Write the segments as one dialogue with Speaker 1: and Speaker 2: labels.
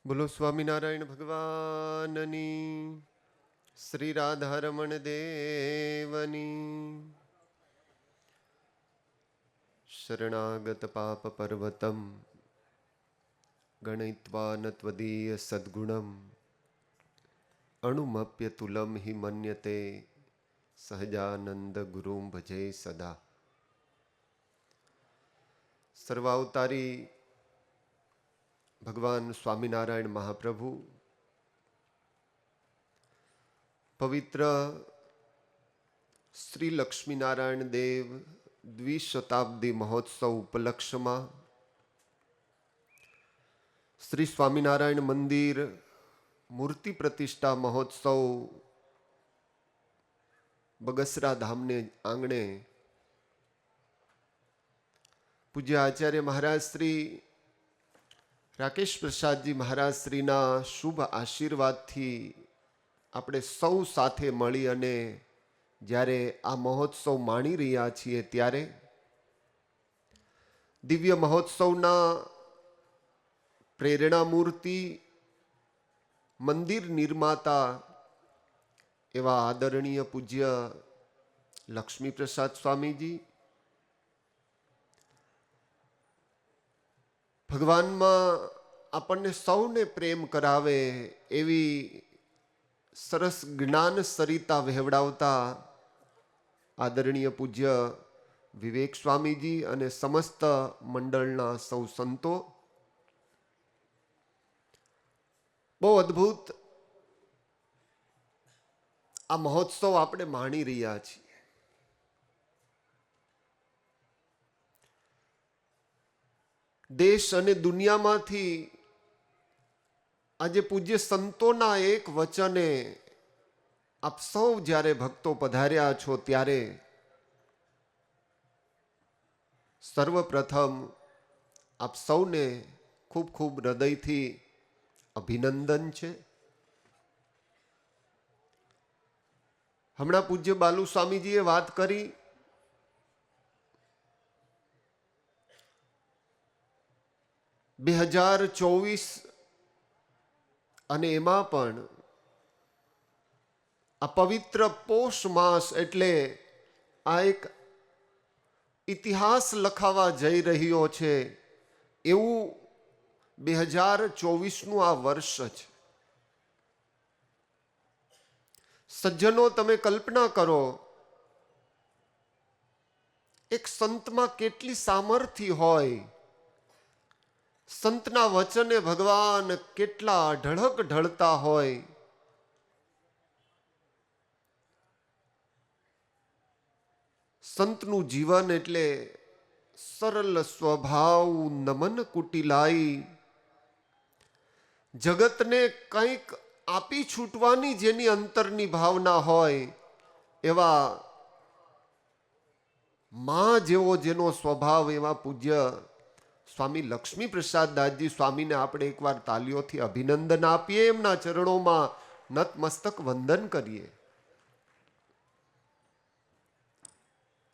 Speaker 1: બોલો સ્વામિનારાયણ ભગવાનની, શ્રી રાધારમણ દેવની. શરણાગત પાપ પર્વતમ ગણયિત્વા ન ત્વદીય સદ્ગુણમ અણુમપ્ય તુલમ હિ મન્યતે સહજાનંદ ગુરુમ ભજે સદા. સર્વાવતારી ભગવાન સ્વામિનારાયણ મહાપ્રભુ પવિત્ર શ્રી લક્ષ્મીનારાયણ દેવ દ્વિશતાબ્દી મહોત્સવ ઉપલક્ષમાં શ્રી સ્વામિનારાયણ મંદિર મૂર્તિ પ્રતિષ્ઠા મહોત્સવ બગસરા ધામને આંગણે પૂજ્ય આચાર્ય મહારાજ શ્રી રાકેશ પ્રસાદજી મહારાજ શ્રીના શુભ આશીર્વાદથી આપણે સૌ સાથે મળી અને જ્યારે આ મહોત્સવ માણી રહ્યા છીએ ત્યારે દિવ્ય મહોત્સવના પ્રેરણા મૂર્તિ, મંદિર નિર્માતા એવા આદરણીય પૂજ્ય લક્ષ્મી પ્રસાદ સ્વામીજી, ભગવાનમાં આપણને સૌને પ્રેમ કરાવે એવી સરસ જ્ઞાન સરિતા વહેવડાવતા આદરણીય પૂજ્ય વિવેક સ્વામીજી અને સમસ્ત મંડળના સૌ સંતો, બહુ અદ્ભુત આ મહોત્સવ આપણે માણી રહ્યા છીએ. દેશ અને દુનિયામાંથી આજે પૂજ્ય સંતોના એક વચને આપ સૌ જ્યારે ભક્તો પધાર્યા છો ત્યારે સર્વપ્રથમ આપ સૌને ખૂબ ખૂબ હૃદયથી અભિનંદન છે. હમણાં પૂજ્ય બાલુ સ્વામીજીએ વાત કરી, 2024 અને એમાં પણ આ પવિત્ર પોષ માસ એટલે આ એક ઇતિહાસ લખાવા જઈ રહ્યો છે એવું 2024નું આ વર્ષ છે. સજ્જનો, તમે કલ્પના કરો, એક સંતમાં કેટલી સામર્થ્ય હોય, સંતના વચને ભગવાન કેટલા ઢળક ઢળતા હોય. સંતનું જીવન એટલે સરળ સ્વભાવ, નમન કુટિલાઈ, જગતને કંઈક આપી છૂટવાની જેની અંતરની ભાવના હોય એવા માં જેવો જેનો સ્વભાવ એવા પૂજ્ય સ્વામી લક્ષ્મી પ્રસાદ દાસજી સ્વામીને આપણે એકવાર તાલીઓથી અભિનંદન આપીએ, એમના ચરણોમાં નતમસ્તક વંદન કરીએ.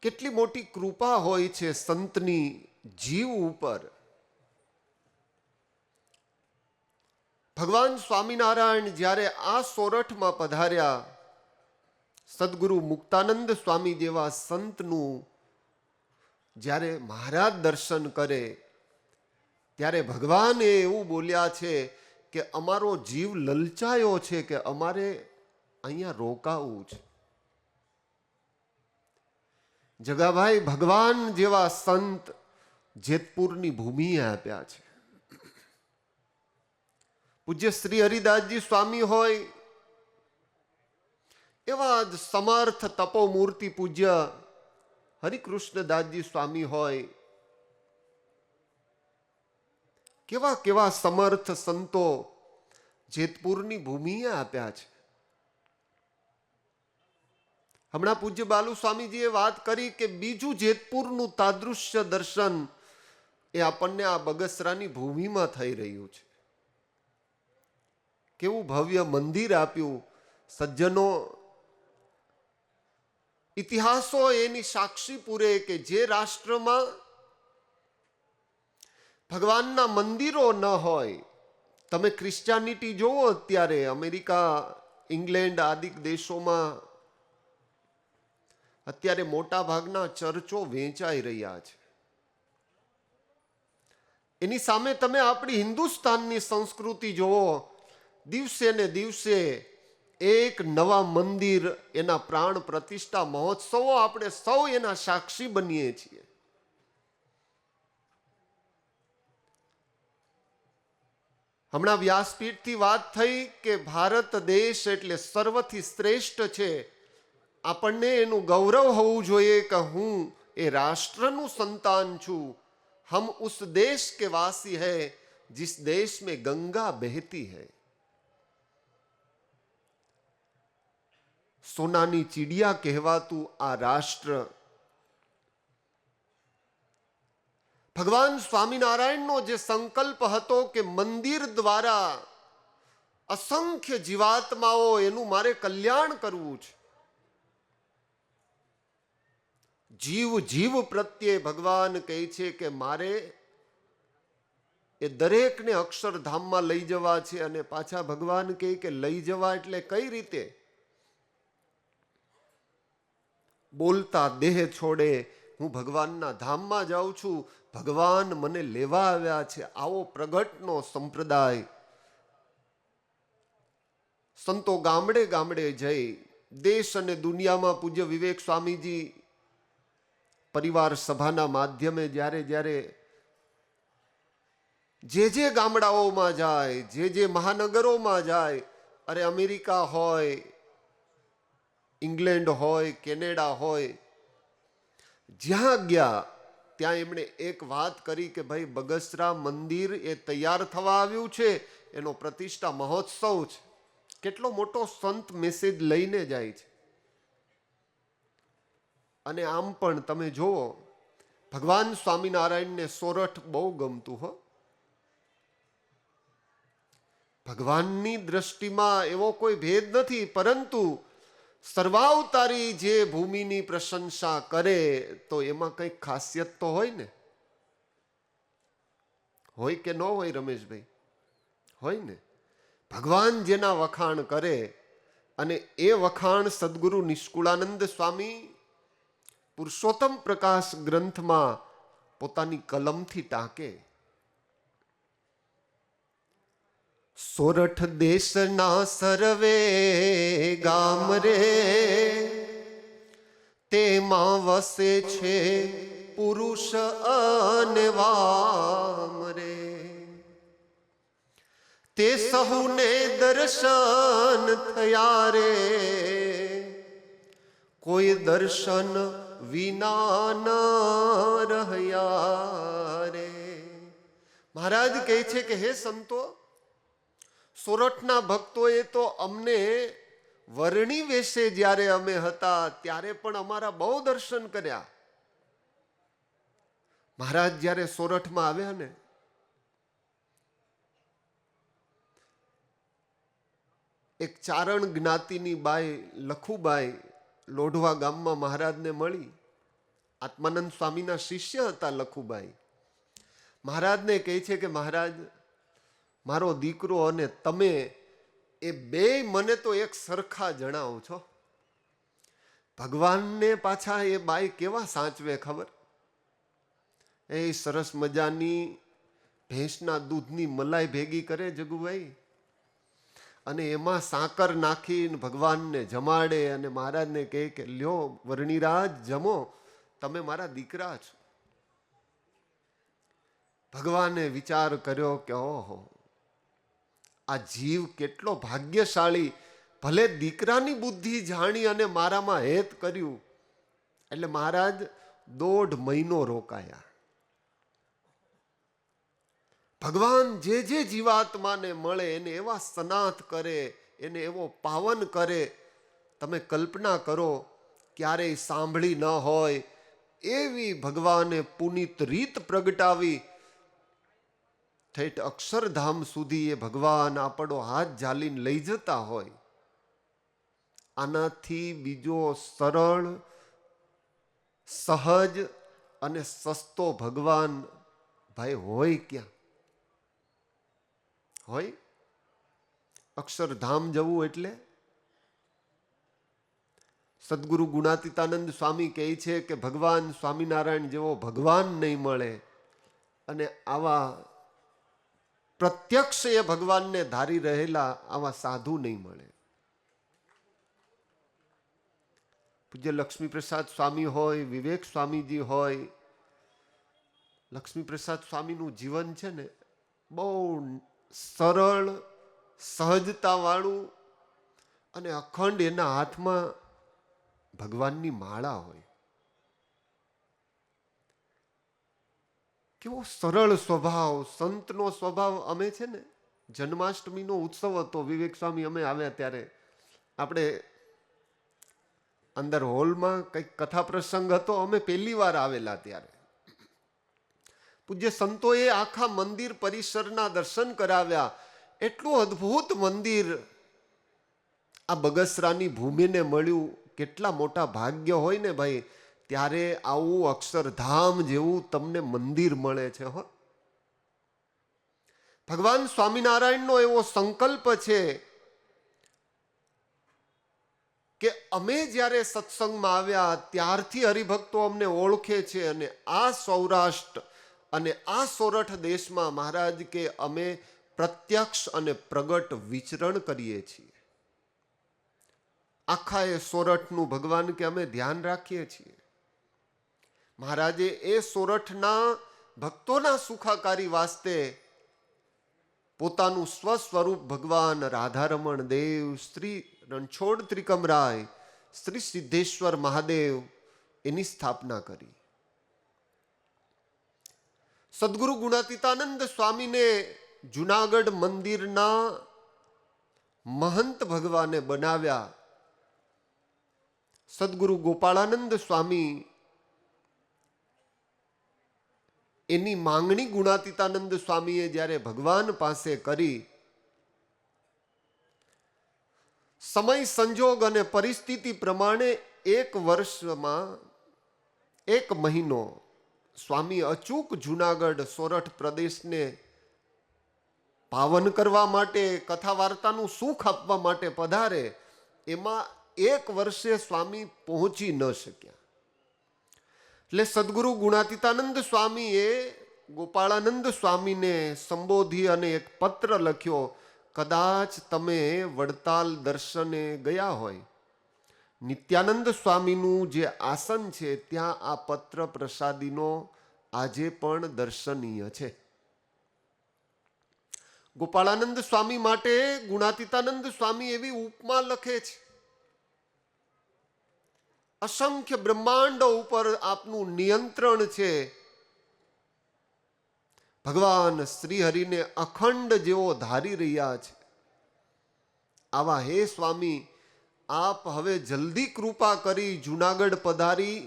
Speaker 1: કેટલી મોટી કૃપા હોય છે સંતની જીવ ઉપર. ભગવાન સ્વામિનારાયણ જ્યારે આ સોરઠમાં પધાર્યા, સદગુરુ મુક્તાનંદ સ્વામી જેવા સંતનું જ્યારે મહારાજ દર્શન કરે ત્યારે ભગવાને એવું બોલ્યા છે કે અમારો જીવ લલચાયો છે કે અમારે અહીંયા રોકાવું છે. જગાભાઈ, ભગવાન જેવા સંત જેતપુરની ભૂમિએ આપ્યા છે. પૂજ્ય શ્રી હરિદાસજી સ્વામી હોય, એવા જ સમર્થ તપોમૂર્તિ પૂજ્ય હરિકૃષ્ણદાસજી સ્વામી હોય, કેવા કેવા સમર્થ સંતો જેતપુરની ભૂમિએ આપ્યા છે. હમણાં પૂજ્ય બાલુ સ્વામીજીએ વાત કરી કે બીજું જેતપુરનું તાદૃશ્ય દર્શન એ આપણને આ બગસરાની ભૂમિમાં થઈ રહ્યું છે. કેવું ભવ્ય મંદિર આપ્યું. સજ્જનો, ઇતિહાસો એની સાક્ષી પૂરે કે જે રાષ્ટ્રમાં ભગવાનના મંદિરો ન હોય, તમે ક્રિશ્ચિયાનિટી જોવો અત્યારે અમેરિકા, ઇંગ્લેન્ડ આદિ દેશોમાં અત્યારે મોટા ભાગના ચર્ચો વેચાઈ રહ્યા છે. એની સામે તમે આપણી હિન્દુસ્તાનની સંસ્કૃતિ જોવો, દિવસે ને દિવસે એક નવા મંદિર, એના પ્રાણ પ્રતિષ્ઠા મહોત્સવો, આપણે સૌ એના સાક્ષી બનીએ છીએ. હમણાં વ્યાસપીઠથી વાત થઈ કે ભારત દેશ એટલે સર્વથી શ્રેષ્ઠ છે. આપણને એનું ગૌરવ હોવું જોઈએ કે હું એ રાષ્ટ્રનું સંતાન છું. हम उस देश के वासी हैं जिस देश में गंगा बहती है. સોનાની ચીડિયા કહેવાતું આ રાષ્ટ્ર ભગવાન સ્વામિનારાયણનો જે સંકલ્પ હતો કે મંદિર દ્વારા અસંખ્ય જીવાત્માઓ, એનું મારે કલ્યાણ કરવું છે. જીવ જીવ પ્રત્યે ભગવાન કહે છે કે મારે એ દરેકને અક્ષરધામમાં લઈ જવા છે. અને પાછા ભગવાન કહે કે લઈ જવા એટલે કઈ રીતે? બોલતા દેહ છોડે હું ભગવાનના ધામમાં જાઉં છું, ભગવાન મને લેવા આવ્યા છે. આવો પ્રગટનો સંપ્રદાય સંતો ગામડે ગામડે જઈ દેશ અને દુનિયામાં પૂજ્ય વિવેક સ્વામીજી પરિવાર સભાના માધ્યમે જ્યારે જ્યારે જે ગામડાઓમાં જાય, જે મહાનગરોમાં જાય, અરે અમેરિકા હોય, ઇંગ્લેન્ડ હોય, કેનેડા હોય, જ્યાં ગયા ત્યાં એમણે એક વાત કરી કે ભાઈ બગસરા મંદિર એ તૈયાર થવા આવ્યું છે, એનો પ્રતિષ્ઠા મહોત્સવ છે. કેટલો મોટો સંત મેસેજ લઈને જાય છે. અને આમ પણ તમે જુઓ, ભગવાન સ્વામિનારાયણને સોરઠ બહુ ગમતું હો. ભગવાનની દ્રષ્ટિમાં એવો કોઈ ભેદ નથી, પરંતુ સર્વાવતારી જે ભૂમિની પ્રશંસા કરે તો એમાં કંઈક ખાસિયત તો હોય ને. હોય કે ન હોય રમેશભાઈ? હોય ને. ભગવાન જેના વખાણ કરે, અને એ વખાણ સદગુરુ નિષ્કુળાનંદ સ્વામી પુરુષોત્તમ પ્રકાશ ગ્રંથમાં પોતાની કલમથી ટાંકે. સોરઠ દેશના સર્વે ગામ રે, તેમાં વસે છે પુરુષ અને વામ રે. તે સહુને દર્શન થયા રે, કોઈ દર્શન વિના ન રહ્યા રે. મહારાજ કહે છે કે હે સંતો, સોરઠના ભક્તોએ તો અમને વર્ણી વેશે જ્યારે અમે હતા ત્યારે પણ અમારા બહુ દર્શન કર્યા. મહારાજ જ્યારે સોરઠમાં આવ્યા ને, એક ચારણ જ્ઞાતિની બાઈ લખુબાઈ લોઢવા ગામમાં મહારાજને મળી. આત્માનંદ સ્વામીના શિષ્ય હતા લખુબાઈ. મહારાજને કહે છે કે મહારાજ, મારો દીકરો અને તમે એ બે મને તો એક સરખા જણાવો છો. ભગવાનને પાછા એ બાઈ કેવા સાચવે ખબર? એ સરસ મજાની ભેંસના દૂધની મલાઈ ભેગી કરે જગુભાઈ, અને એમાં સાકર નાખીને ભગવાનને જમાડે, અને મહારાજને કહે કે લ્યો વર્ણિરાજ જમો, તમે મારા દીકરા છો. ભગવાને વિચાર કર્યો કે ઓહો, આ જીવ કેટલો ભાગ્યશાળી, ભલે દીકરાની બુદ્ધિ જાણી અને મારામાં હેત કર્યું. એટલે મહારાજ 1.5 મહિનો રોકાયા. ભગવાન જે જીવાત્માને મળે એને એવા સનાથ કરે, એને એવો પાવન કરે, તમે કલ્પના કરો ક્યારેય સાંભળી ન હોય એવી ભગવાને પુનિત રીત પ્રગટાવી. ઠેઠ અક્ષરધામ સુધી એ ભગવાન આપણો હાથ ઝાલીને લઈ જતા હોય. આનાથી બીજો સરળ, સહજ અને સસ્તો ભગવાન ભાઈ હોય ક્યાં? હોય? અક્ષરધામ જવું એટલે સદગુરુ ગુણાતીતાનંદ સ્વામી કહે છે કે ભગવાન સ્વામિનારાયણ જેવો ભગવાન નહીં મળે, અને આવા પ્રત્યક્ષ એ ભગવાનને ધારી રહેલા આવા સાધુ નહીં મળે. પૂજ્ય લક્ષ્મીપ્રસાદ સ્વામી હોય, વિવેક સ્વામીજી હોય, લક્ષ્મીપ્રસાદ સ્વામીનું જીવન છે ને બહુ સરળ, સહજતાવાળું, અને અખંડ એના હાથમાં ભગવાનની માળા હોય. કેવો સરળ સ્વભાવ, સંતનો સ્વભાવ. અમે છે ને જન્માષ્ટમીનો ઉત્સવ હતો, વિવેક સ્વામી અમે આવ્યા ત્યારે આપણે અંદર હોલમાં કંઈક કથા પ્રસંગ હતો, અમે પહેલી વાર આવેલા ત્યારે પૂજ્ય સંતોએ આખા મંદિર પરિસરના દર્શન કરાવ્યા. એટલું અદ્ભુત મંદિર આ બગસરાની ભૂમિને મળ્યું. કેટલા મોટા ભાગ્ય હોય ને ભાઈ, ત્યારે આવું અક્ષરધામ જેવું તમને મંદિર મળે છે. હો, ભગવાન સ્વામિનારાયણનો એવો સંકલ્પ છે કે અમે જ્યારે સત્સંગમાં આવ્યા ત્યારથી હરિભક્તો અમને ઓળખે છે, અને આ સૌરાષ્ટ્ર અને આ સોરઠ દેશમાં મહારાજ કે અમે પ્રત્યક્ષ અને પ્રગટ વિચરણ કરીએ છીએ. આખા એ સોરઠનું ભગવાન કે અમે ધ્યાન રાખીએ છીએ. મહારાજે એ સોરઠના ભક્તોના સુખાકારી વાસ્તે પોતાનું સ્વસ્વરૂપ ભગવાન રાધારમણ દેવ, શ્રી રણછોડ ત્રિકમરાય, શ્રી સિદ્ધેશ્વર મહાદેવ એની સ્થાપના કરી. સદગુરુ ગુણાતીતાનંદ સ્વામીને જુનાગઢ મંદિરના મહંત ભગવાને બનાવ્યા. સદગુરુ ગોપાળાનંદ સ્વામી એની માંગણી ગુણાતીતાનંદ સ્વામીએ જ્યારે ભગવાન પાસે કરી, સમય સંજોગ અને પરિસ્થિતિ પ્રમાણે એક વર્ષમાં 1 મહિનો સ્વામી અચૂક જુનાગઢ સોરઠ પ્રદેશને પાવન કરવા માટે, કથા વાર્તાનું સુખ આપવા માટે પધારે. એમાં 1 વર્ષે સ્વામી પહોંચી ન શક્યા. એટલે સદગુરુ ગુણાતીતાનંદ સ્વામીએ ગોપાળાનંદ સ્વામીને સંબોધી અને એક પત્ર લખ્યો. કદાચ તમે વડતાલ દર્શને ગયા હોય, નિત્યાનંદ સ્વામીનું જે આસન છે ત્યાં આ પત્ર પ્રસાદીનો આજે પણ દર્શનીય છે. ગોપાળાનંદ સ્વામી માટે ગુણાતીતાનંદ સ્વામી એવી ઉપમા લખે છે, અસંખ્ય બ્રહ્માંડ ઉપર આપનું નિયંત્રણ છે. ભગવાન શ્રી હરિને અખંડ જેવો ધારી રહ્યા છે. આવા હે સ્વામી, આપ હવે જલ્દી કૃપા કરી જુનાગઢ પધારી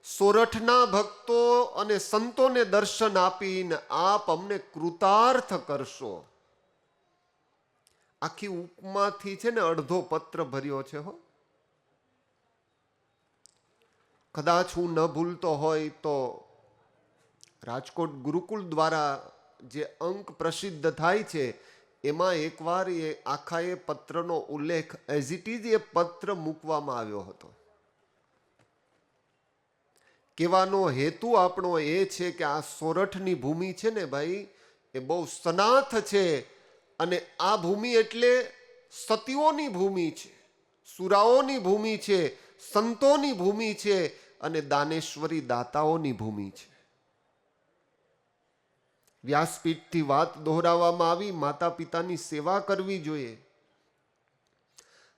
Speaker 1: સોરઠના ભક્તો અને સંતોને દર્શન આપીને આપ અમને કૃતાર્થ કરશો. આખી ઉપમાથી છે ને અડધો પત્ર ભર્યો છે. હો, કદાચ હું ન ભૂલતો હોય તો રાજકોટ ગુરુકુળ દ્વારા જે અંક પ્રસિદ્ધ થાય છે એમાં એકવાર એ આખા એ પત્રનો ઉલ્લેખ એઝ ઇટ ઇઝ એ પત્ર મૂકવામાં આવ્યો હતો. કહેવાનો હેતુ આપણો એ છે કે આ સોરઠની ભૂમિ છે ને ભાઈ, એ બહુ સનાથ છે, અને આ ભૂમિ એટલે સતીઓની ભૂમિ છે, સુરાઓની ભૂમિ છે, સંતોની ભૂમિ છે, અને દાનેશ્વરી દાતાઓની ભૂમિ છે. વ્યાસપીઠથી વાત દોહરાવવામાં આવી, માતા પિતાની સેવા કરવી જોઈએ,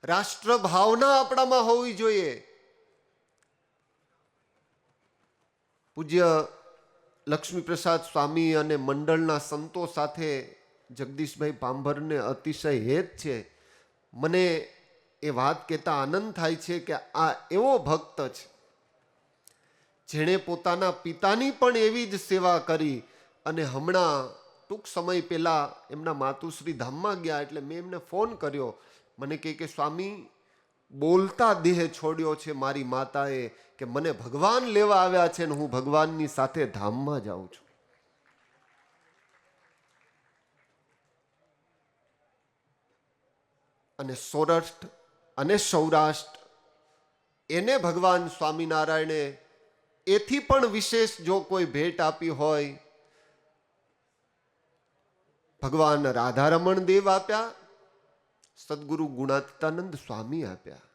Speaker 1: રાષ્ટ્ર ભાવના આપણામાં હોવી જોઈએ. પૂજ્ય લક્ષ્મીપ્રસાદ સ્વામી અને મંડળના સંતો સાથે જગદીશભાઈ પાંભરને અતિશય હેત છે. મને એ વાત કહેતા આનંદ થાય છે કે આ એવો ભક્ત છે જેણે પોતાના પિતાની પણ એવી જ સેવા કરી. અને હમણાં ટૂંક સમય પહેલા એમના માતુશ્રી ધામમાં ગયા, એટલે મેં એમને ફોન કર્યો. મને કહે કે સ્વામી, બોલતા દેહ છોડ્યો છે મારી માતાએ, કે મને ભગવાન લેવા આવ્યા છે ને હું ભગવાનની સાથે ધામમાં જાઉં છું. અને સોરઠ અને સૌરાષ્ટ્ર એને ભગવાન સ્વામિનારાયણે એથી પણ વિશેષ જો કોઈ ભેટ આપી હોય, ભગવાન રાધારમણ દેવ આપ્યા, સદગુરુ ગુણાતીતાનંદ સ્વામી આપ્યા,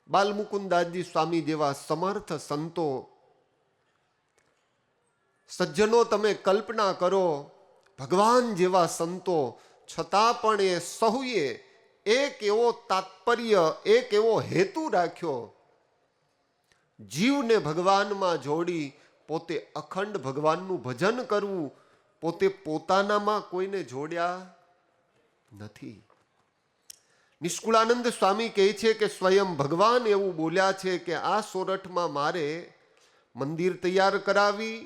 Speaker 1: બાલમુકુદાસજી સ્વામી જેવા સમર્થ સંતો, સજ્જનો તમે કલ્પના કરો, ભગવાન જેવા સંતો, છતાં પણ એ સહુએ એક એવો તાત્પર્ય, એક એવો હેતુ રાખ્યો, જીવને ભગવાનમાં જોડી પોતે અખંડ ભગવાનનું ભજન કરવું, પોતે પોતાનામાં કોઈને જોડ્યા નથી. નિષ્કુળાનંદ સ્વામી કહે છે કે સ્વયં ભગવાન એવું બોલ્યા છે કે આ સોરઠમાં મારે મંદિર તૈયાર કરાવી,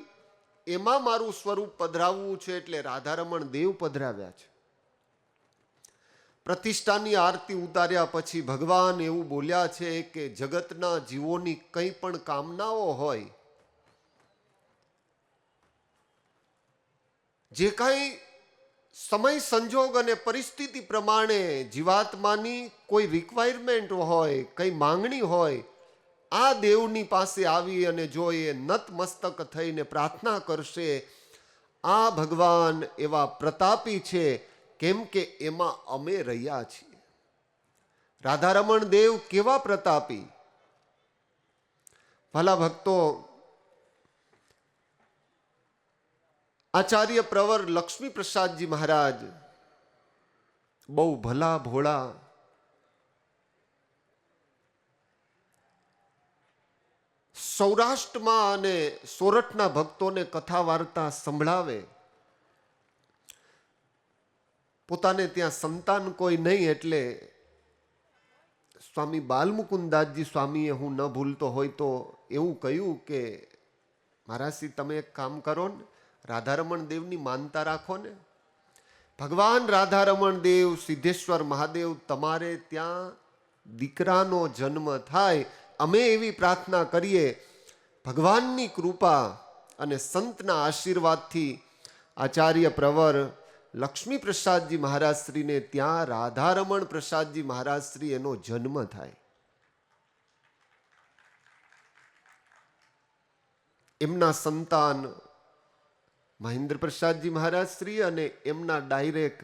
Speaker 1: એમાં મારું સ્વરૂપ પધરાવવું છે, એટલે રાધારમણ દેવ પધરાવ્યા છે. પ્રતિષ્ઠાની આરતી ઉતાર્યા પછી ભગવાન એવું બોલ્યા છે કે જગતના જીવોની કંઈ પણ કામનાઓ હોય, જે કાંઈ સમય સંજોગ અને પરિસ્થિતિ પ્રમાણે જીવાત્માની કોઈ રિક્વાયરમેન્ટ હોય, કઈ માંગણી હોય, આ દેવની પાસે આવી અને જો એ નતમસ્તક થઈને પ્રાર્થના કરશે, આ ભગવાન એવા પ્રતાપી છે, કેમ કે એમાં અમે રહ્યા છીએ. રાધારમણ દેવ કેવા પ્રતાપી! ભલા ભક્તો, આચાર્ય પ્રવર લક્ષ્મી પ્રસાદજી મહારાજ બહુ ભલા ભોળા, સૌરાષ્ટ્રમાં અને સોરઠના ભક્તોને કથા વાર્તા સંભળાવે. પોતાને ત્યાં સંતાન કોઈ નહીં, એટલે સ્વામી બાલમુકુદાસજી સ્વામીએ, હું ન ભૂલતો હોય તો, એવું કહ્યું કે મહારાજશ્રી તમે એક કામ કરો ને, રાધારમણ દેવની માનતા રાખો ને. ભગવાન રાધારમણ દેવ, સિદ્ધેશ્વર મહાદેવ, તમારે ત્યાં દીકરાનો જન્મ થાય, અમે એવી પ્રાર્થના કરીએ. ભગવાનની કૃપા અને સંતના આશીર્વાદથી આચાર્ય પ્રવર લક્ષ્મી પ્રસાદજી મહારાજશ્રીને ત્યાં રાધારમણ પ્રસાદજી મહારાજશ્રી એનો જન્મ થાય. એમના સંતાન મહેન્દ્ર પ્રસાદજી મહારાજશ્રી અને એમના ડાયરેક્ટ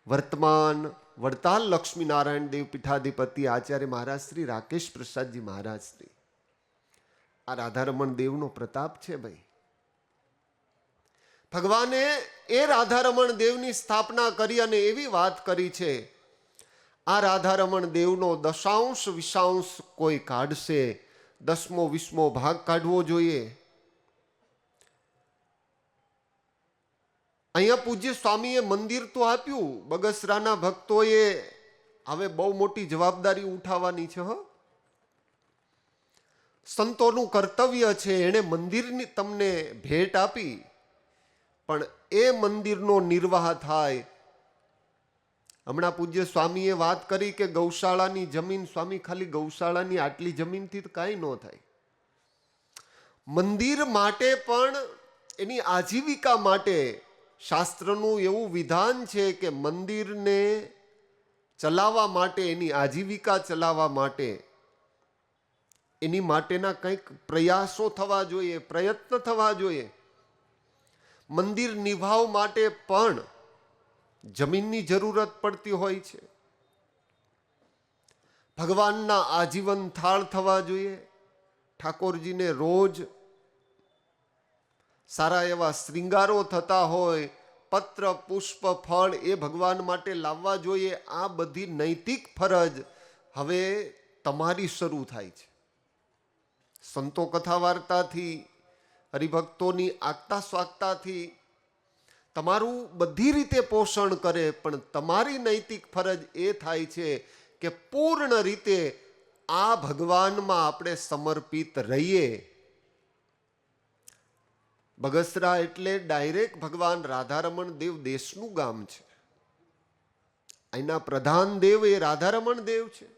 Speaker 1: વર્તમાન વડતાલ લક્ષ્મીનારાયણ દેવ પીઠાધિપતિ આચાર્ય મહારાજશ્રી રાકેશ પ્રસાદજી મહારાજશ્રી. આ રાધારમણ દેવનો પ્રતાપ છે ભાઈ. ભગવાને એ રાધારમણ દેવની સ્થાપના કરી અને એવી વાત કરી છે, આ રાધારમણ દેવનો દશાંશ વિશાંશ કોઈ કાઢશે, 10મો 20મો ભાગ કાઢવો જોઈએ. અહીંયા પૂજ્ય સ્વામીએ મંદિર તો આપ્યું, બગસરાના ભક્તોએ હવે બહુ મોટી જવાબદારી ઉઠાવવાની છે. સંતોનું કર્તવ્ય છે, એણે મંદિરની તમને ભેટ આપી, પણ એ મંદિરનો નિર્વાહ થાય. હમણાં પૂજ્ય સ્વામીએ વાત કરી કે ગૌશાળાની જમીન, સ્વામી ખાલી ગૌશાળાની આટલી જમીનથી તો કાંઈ ન થાય. મંદિર માટે પણ એની આજીવિકા માટે શાસ્ત્રનું એવું વિધાન છે કે મંદિરને ચલાવવા માટે, એની આજીવિકા ચલાવવા માટે, એની માટેના કંઈક પ્રયાસો થવા જોઈએ, પ્રયત્ન થવા જોઈએ. મંદિર નિભાવ માટે પણ જમીનની જરૂરત પડતી હોય છે. ભગવાનના આજીવન થાળ થવા જોઈએ. ઠાકોરજીને રોજ સારા એવા શ્રૃંગારો થતા હોય, પત્ર પુષ્પ ફળ એ ભગવાન માટે લાવવા જોઈએ. આ બધી નૈતિક ફરજ હવે તમારી શરૂ થાય છે. સંતો કથા વાર્તાથી, હરિભક્તોની આગતા સ્વાગતાથી તમારું બધી રીતે પોષણ કરે, પણ તમારી નૈતિક ફરજ એ થાય છે કે પૂર્ણ રીતે આ ભગવાનમાં આપણે સમર્પિત રહીએ. બગસરા એટલે ડાયરેક્ટ ભગવાન રાધારમણ દેવ દેશનું ગામ છે. અહીંના પ્રધાન દેવ એ રાધારમણ દેવ છે.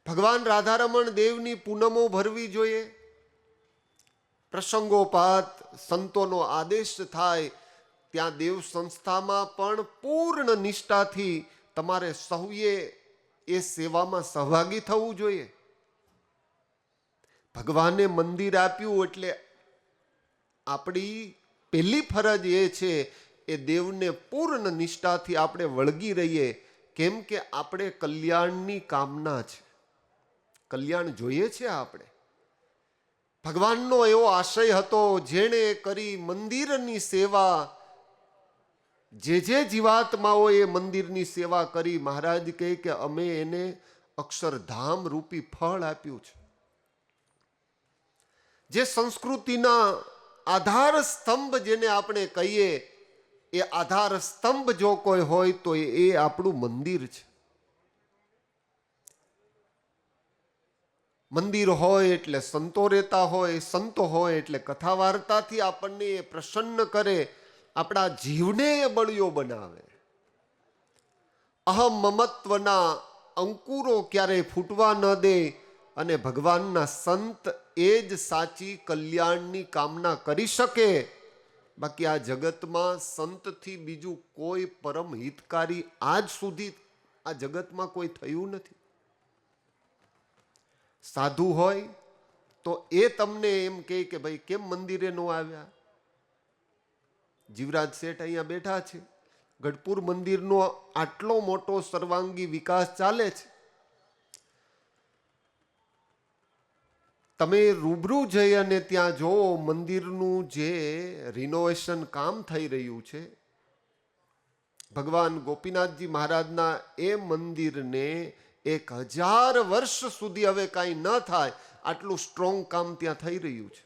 Speaker 1: ભગવાન રાધારમણ દેવની પૂનમો ભરવી જોઈએ. પ્રસંગોપાત સંતોનો આદેશ થાય ત્યાં દેવ સંસ્થામાં પણ પૂર્ણ નિષ્ઠાથી તમારે સૌએ એ સેવામાં સહભાગી થવું જોઈએ. ભગવાને મંદિર આપ્યું એટલે આપણી પહેલી ફરજ એ છે એ દેવને પૂર્ણ નિષ્ઠાથી આપણે વળગી રહીએ. કેમ કે આપણે કલ્યાણની કામના છે, કલ્યાણ જોઈએ છે આપણે. ભગવાનનો એવો આશય હતો, જેણે કરી મંદિરની સેવા, જે જીવાત્માઓ એ મંદિરની સેવા કરી, મહારાજ કહે કે અમે એને અક્ષરધામ રૂપી ફળ આપ્યું છે. જે સંસ્કૃતિના આધાર સ્તંભ જેને આપણે કહીએ, એ આધાર સ્તંભ જો કોઈ હોય તો એ આપણું મંદિર છે. મંદિર હોય એટલે સંતો રહેતા હોય, સંતો હોય એટલે કથા વાર્તાથી આપણને એ પ્રસન્ન કરે, આપણા જીવને એ બળિયો બનાવે. અહમ મમત્વના અંકુરો ક્યારેય ફૂટવા ન દે. અને ભગવાનના સંત એ જ સાચી કલ્યાણની કામના કરી શકે. બાકી આ જગતમાં સંતથી બીજું કોઈ પરમ હિતકારી આજ સુધી આ જગતમાં કોઈ થયું નથી. સાધુ હોય તો એ તમને એમ કહે કે ભાઈ કેમ મંદિરે ન આવ્યા. જીવરાજ શેઠ અહીંયા બેઠા છે, ગઢપુર મંદિરનો આટલો મોટો સર્વાંગી વિકાસ ચાલે છે. તમે રૂબરૂ જઈ અને ત્યાં જો મંદિરનું જે રિનોવેશન કામ થઈ રહ્યું છે, ભગવાન ગોપીનાથજી મહારાજના એ મંદિરને 1000 વર્ષ સુધી હવે કાંઈ ન થાય આટલું સ્ટ્રોંગ કામ ત્યાં થઈ રહ્યું છે.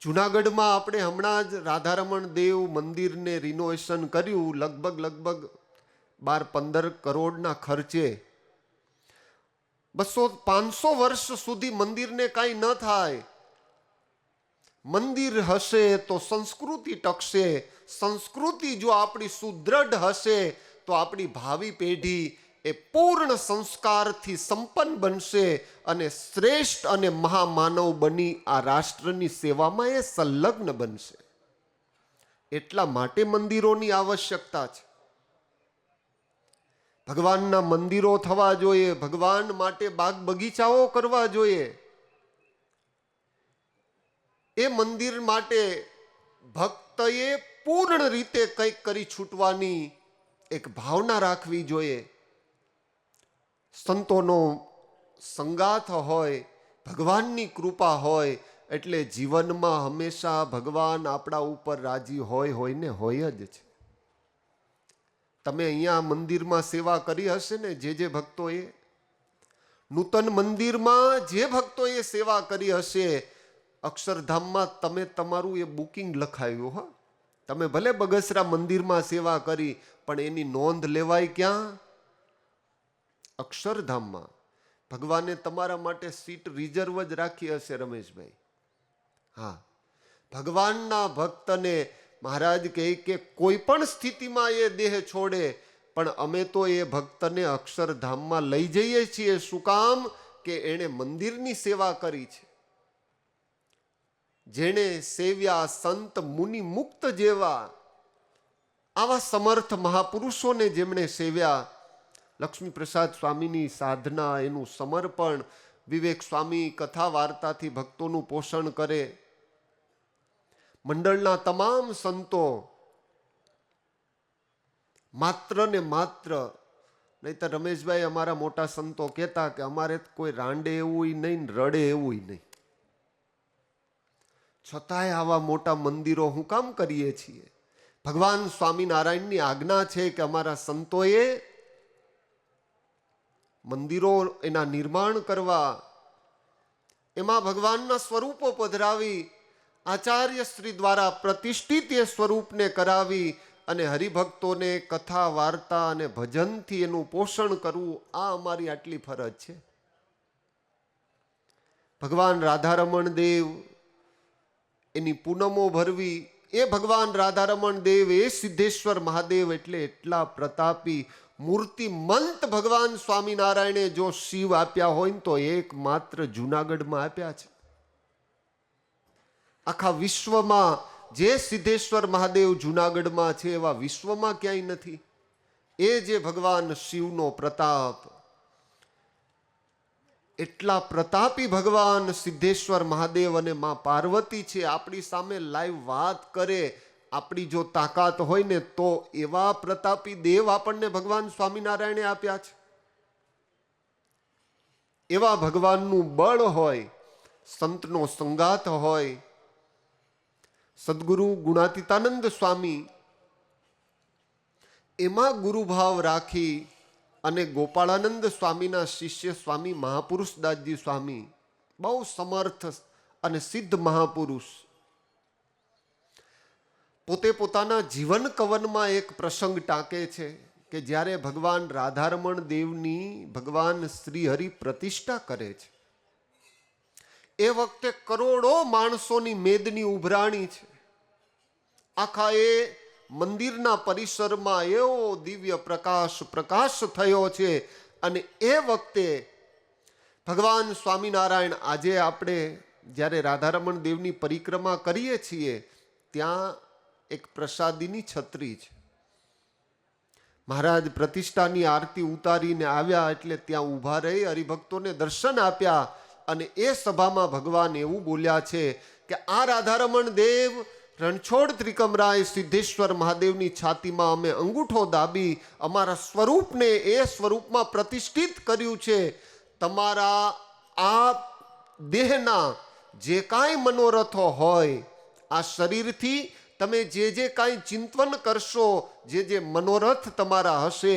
Speaker 1: જુનાગઢમાં આપણે હમણાં જ રાધારમણ દેવ મંદિરને રિનોવેશન કર્યું, લગભગ 12-15 કરોડના ખર્ચે. 200-500 વર્ષ સુધી મંદિરને કાંઈ ન થાય. મંદિર હશે તો સંસ્કૃતિ ટકશે. સંસ્કૃતિ જો આપણી સુદ્રઢ હશે તો આપણી ભાવિ પેઢી એ પૂર્ણ સંસ્કારથી સંપન્ન બનશે અને શ્રેષ્ઠ અને મહામાનવ બની આ રાષ્ટ્રની સેવામાં એ સંલગ્ન બનશે. એટલા માટે મંદિરોની આવશ્યકતા છે. ભગવાનના મંદિરો થવા જોઈએ, ભગવાન માટે બાગ બગીચાઓ કરવા જોઈએ. એ મંદિર માટે ભક્તએ પૂર્ણ રીતે કંઈક કરી છૂટવાની એક ભાવના રાખવી જોઈએ. સંતોનો સંગાથ હોય, ભગવાનની કૃપા હોય એટલે જીવનમાં હંમેશા ભગવાન આપણા ઉપર રાજી હોય ને હોય જ છે. તમે અહીંયા મંદિરમાં સેવા કરી હશે ને, જે ભક્તોએ નૂતન મંદિરમાં જે ભક્તોએ સેવા કરી હશે, અક્ષરધામમાં તમે તમારું એ બુકિંગ લખાયું. હા, તમે ભલે બગસરા મંદિરમાં સેવા કરી, પણ એની નોંધ લેવાય ક્યાં? અક્ષરધામમાં. ભગવાને તમારા માટે સીટ રિઝર્વ જ રાખી હશે રમેશભાઈ. હા, ભગવાનના ભક્તને મહારાજ કહે કે કોઈ પણ સ્થિતિમાં એ દેહ છોડે, પણ અમે તો એ ભક્તને અક્ષરધામમાં લઈ જઈએ છીએ. શું કામ? કે એણે મંદિરની સેવા કરી છે. જેણે સેવ્યા સંત મુનિ મુક્ત જેવા, આવા સમર્થ મહાપુરુષોને જેમણે સેવ્યા, લક્ષ્મી પ્રસાદ સ્વામીની સાધના, એનું સમર્પણ, વિવેક સ્વામી કથા વાર્તાથી ભક્તોનું પોષણ કરે, મંડળના તમામ સંતો માત્ર ને માત્ર, નહીતર રમેશભાઈ અમારા મોટા સંતો કહેતા કે અમારે કોઈ રાંડે એવું નહીં, રડે એવું નહીં. છતાંય આવા મોટા મંદિરો હું કામ કરીએ છીએ? ભગવાન સ્વામિનારાયણની આજ્ઞા છે કે અમારા સંતોએ મંદિરો એના નિર્માણ કરવા, એમાં ભગવાનના સ્વરૂપો પધરાવી, આચાર્ય શ્રી દ્વારા પ્રતિષ્ઠિત એ સ્વરૂપને કરાવી અને હરિભક્તોને કથા વાર્તા અને ભજનથી એનું પોષણ કરવું, આ અમારી આટલી ફરજ છે. ભગવાન રાધારમણ દેવ એની પૂનમો ભરવી, એ ભગવાન રાધારમણ દેવ, એ સિદ્ધેશ્વર મહાદેવ એટલે એટલા પ્રતાપી મૂર્તિમંત ભગવાન સ્વામિનારાયણે જો શિવ આપ્યા હોય ને તો એકમાત્ર જુનાગઢમાં આપ્યા છે. આખા વિશ્વમાં જે સિદ્ધેશ્વર મહાદેવ જુનાગઢમાં છે એવા વિશ્વમાં ક્યાંય નથી. એ જે ભગવાન શિવનો પ્રતાપ, એટલા પ્રતાપી ભગવાન સિદ્ધેશ્વર મહાદેવ અને મા પાર્વતી છે, આપણી સામે લાઈવ વાત કરે. આપણી જો તાકાત હોય ને તો એવા પ્રતાપી દેવ આપણને ભગવાન સ્વામિનારાયણે આપ્યા છે. એવા ભગવાનનું બળ હોય, સંતનો સંગાત હોય. સદગુરુ ગુણાતીતાનંદ સ્વામી એમાં ગુરુભાવ રાખી અને ગોપાળાનંદ સ્વામીના શિષ્ય સ્વામી મહાપુરુષદાસજી સ્વામી, બહુ સમર્થ અને સિદ્ધ મહાપુરુષ, પોતે પોતાના જીવન કવનમાં એક પ્રસંગ ટાંકે છે કે જ્યારે ભગવાન રાધારમણ દેવની ભગવાન શ્રીહરિ પ્રતિષ્ઠા કરે છે, એ વખતે કરોડો માણસોની મેદની ઉભરાણી છે. આખા એ મંદિરના પરિસરમાં એવો દિવ્ય પ્રકાશ થયો છે. અને એ વખતે ભગવાન સ્વામિનારાયણ, આજે આપણે જ્યારે રાધારમણ દેવની પરિક્રમા કરીએ છીએ, ત્યાં એક પ્રસાદીની છત્રી છે. મહારાજ પ્રતિષ્ઠાની આરતી ઉતારીને આવ્યા એટલે ત્યાં ઊભા રહી હરિભક્તોને દર્શન આપ્યા. અને એ સભામાં ભગવાન એવું બોલ્યા છે કે આ રાધારમણ દેવ રણછોડ ત્રિકમરાય સિદ્ધેશ્વર મહાદેવની છાતીમાં અમે અંગૂઠો દાબી અમારા સ્વરૂપને એ સ્વરૂપમાં પ્રતિષ્ઠિત કર્યું છે. તમારા આ દેહના જે કાંઈ મનોરથો હોય, આ શરીરથી તમે જે કાંઈ ચિંતન કરશો, જે મનોરથ તમારા હશે,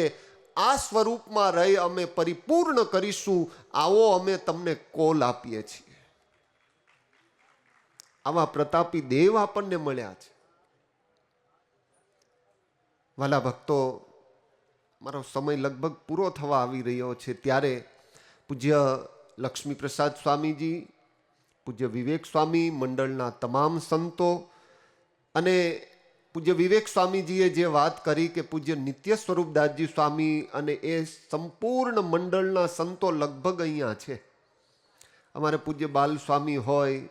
Speaker 1: આ સ્વરૂપમાં રહી અમે પરિપૂર્ણ કરીશું. આવો અમે તમને કોલ આપીએ છીએ. આવા પ્રતાપી દેવ આપણને મળ્યા છે. વાલા ભક્તો, મારો સમય લગભગ પૂરો થવા આવી રહ્યો છે, ત્યારે પૂજ્ય લક્ષ્મીપ્રસાદ સ્વામીજી, પૂજ્ય વિવેક સ્વામી, મંડળના તમામ સંતો અને પૂજ્ય વિવેક સ્વામીજીએ જે વાત કરી કે પૂજ્ય નિત્ય સ્વરૂપદાસજી સ્વામી અને એ સંપૂર્ણ મંડળના સંતો લગભગ અહીંયા છે. અમારે પૂજ્ય બાલ સ્વામી હોય,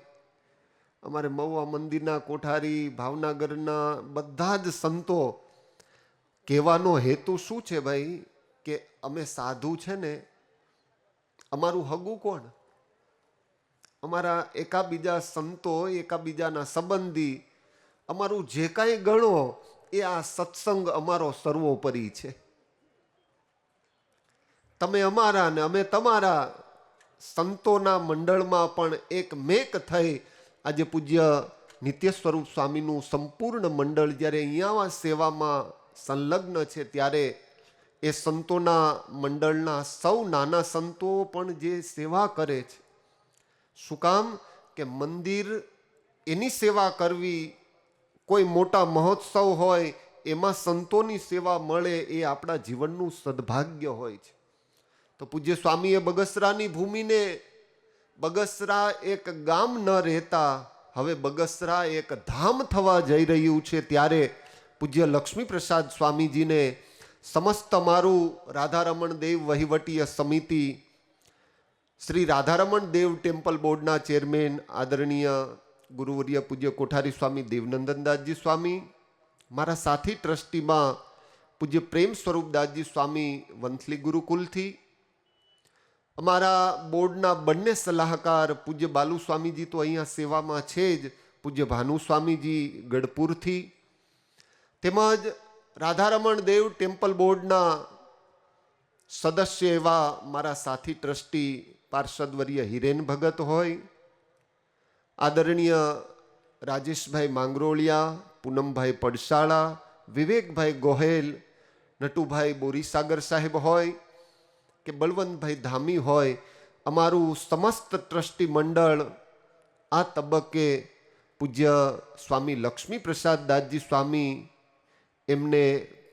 Speaker 1: અમારે મહુવા મંદિરના કોઠારી, ભાવનગરના બધા જ સંતો. કહેવાનો હેતુ શું છે ભાઈ, કે અમે સાધુ છે ને, અમારું હગું કોણ? અમારા એકાબીજા સંતો, એકાબીજાના સંબંધી, અમારું જે કાંઈ ગણો એ આ સત્સંગ અમારો સર્વોપરી છે. તમે અમારા ને અમે તમારા. સંતોના મંડળમાં પણ એક મેક થઈ આજે પૂજ્ય નિત્ય સ્વરૂપ સ્વામીનું સંપૂર્ણ મંડળ જ્યારે અહીંયા સેવામાં સંલગ્ન છે, ત્યારે એ સંતોના મંડળના સૌ નાના સંતો પણ જે સેવા કરે છે. શું કામ? કે મંદિર, એની સેવા કરવી, કોઈ મોટા મહોત્સવ હોય એમાં સંતોની સેવા મળે, એ આપણા જીવનનું સદભાગ્ય હોય છે. તો પૂજ્ય સ્વામીએ બગસરાની ભૂમિને, બગસરા એક ગામ ન રહેતા હવે બગસરા એક ધામ થવા જઈ રહ્યું છે, ત્યારે પૂજ્ય લક્ષ્મીપ્રસાદ સ્વામીજીને, સમસ્ત મારું રાધારમણ દેવ વહીવટીય સમિતિ, શ્રી રાધારમણ દેવ ટેમ્પલ બોર્ડના ચેરમેન આદરણીય ગુરુવર્ય પૂજ્ય કોઠારી સ્વામી દેવનંદનદાસજી સ્વામી, મારા સાથી ટ્રસ્ટીમાં પૂજ્ય પ્રેમ સ્વરૂપદાસજી સ્વામી વંથલી ગુરુકુલથી, અમારા બોર્ડના બંને સલાહકાર પૂજ્ય બાલુ સ્વામીજી તો અહીંયા સેવામાં છે જ, પૂજ્ય ભાનુ સ્વામીજી ગઢપુરથી, તેમજ રાધારમણ દેવ ટેમ્પલ બોર્ડના સદસ્ય એવા મારા સાથી ટ્રસ્ટી પાર્ષદવર્ય હિરેન ભગત હોય, આદરણીય રાજેશભાઈ માંગરોળિયા, પૂનમભાઈ પડશાળા, વિવેકભાઈ ગોહેલ, નટુભાઈ બોરીસાગર સાહેબ હોય કે બળવંતભાઈ ધામી હોય, અમારું સમસ્ત ટ્રસ્ટી મંડળ આ તબક્કે પૂજ્ય સ્વામી લક્ષ્મીપ્રસાદ દાસજી સ્વામી, એમને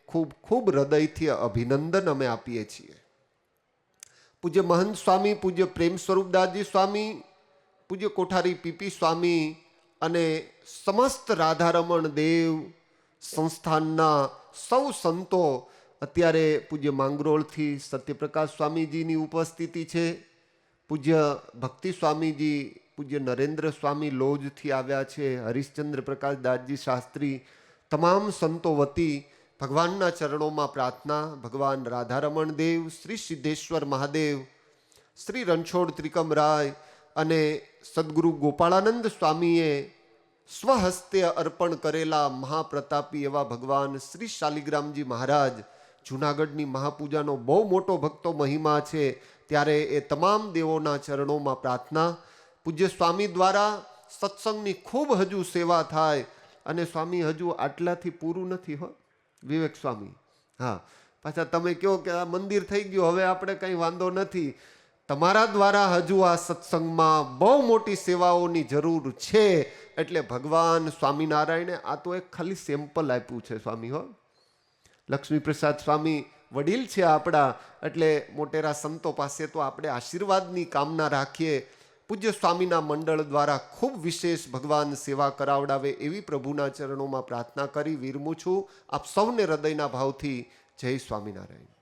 Speaker 1: ખૂબ ખૂબ હૃદયથી અભિનંદન અમે આપીએ છીએ. પૂજ્ય મહંત સ્વામી, પૂજ્ય પ્રેમ સ્વરૂપદાસજી સ્વામી, પૂજ્ય કોઠારી પીપી સ્વામી અને સમસ્ત રાધારમણ દેવ સંસ્થાનના સૌ સંતો, અત્યારે પૂજ્ય માંગરોળથી સત્યપ્રકાશ સ્વામીજીની ઉપસ્થિતિ છે, પૂજ્ય ભક્તિ સ્વામીજી, પૂજ્ય નરેન્દ્ર સ્વામી લોજથી આવ્યા છે, હરીશચંદ્ર પ્રકાશ દાસજી શાસ્ત્રી, તમામ સંતો વતી ભગવાનના ચરણોમાં પ્રાર્થના. ભગવાન રાધારમણ દેવ, શ્રી સિદ્ધેશ્વર મહાદેવ, શ્રી રણછોડ ત્રિકમરાય અને સદગુરુ ગોપાળાનંદ સ્વામીએ સ્વહસ્તે અર્પણ કરેલા મહાપ્રતાપી એવા ભગવાન શ્રી શાલિગ્રામજી મહારાજ, જૂનાગઢની મહાપૂજાનો બહુ મોટો ભક્તો મહિમા છે, ત્યારે એ તમામ દેવોના ચરણોમાં પ્રાર્થના. પૂજ્ય સ્વામી દ્વારા સત્સંગની ખૂબ હજુ સેવા થાય, અને સ્વામી હજુ આટલાથી પૂરું નથી હો વિવેક સ્વામી. હા, પાછા તમે કહો કે આ મંદિર થઈ ગયું, હવે આપણે કંઈ વાંધો નથી. તમારા દ્વારા હજુ આ સત્સંગમાં બહુ મોટી સેવાઓની જરૂર છે. એટલે ભગવાન સ્વામિનારાયણે આ તો એક ખાલી સેમ્પલ આપ્યું છે સ્વામી હો. લક્ષ્મીપ્રસાદ સ્વામી વડીલ છે આપણા, એટલે મોટેરા સંતો પાસે તો આપણે આશીર્વાદની કામના રાખીએ. પૂજ્ય સ્વામીના મંડળ દ્વારા ખૂબ વિશેષ ભગવાન સેવા કરાવડાવે એવી પ્રભુના ચરણોમાં પ્રાર્થના કરી વિરમું છું. આપ સૌને હૃદયના ભાવથી જય સ્વામિનારાયણ.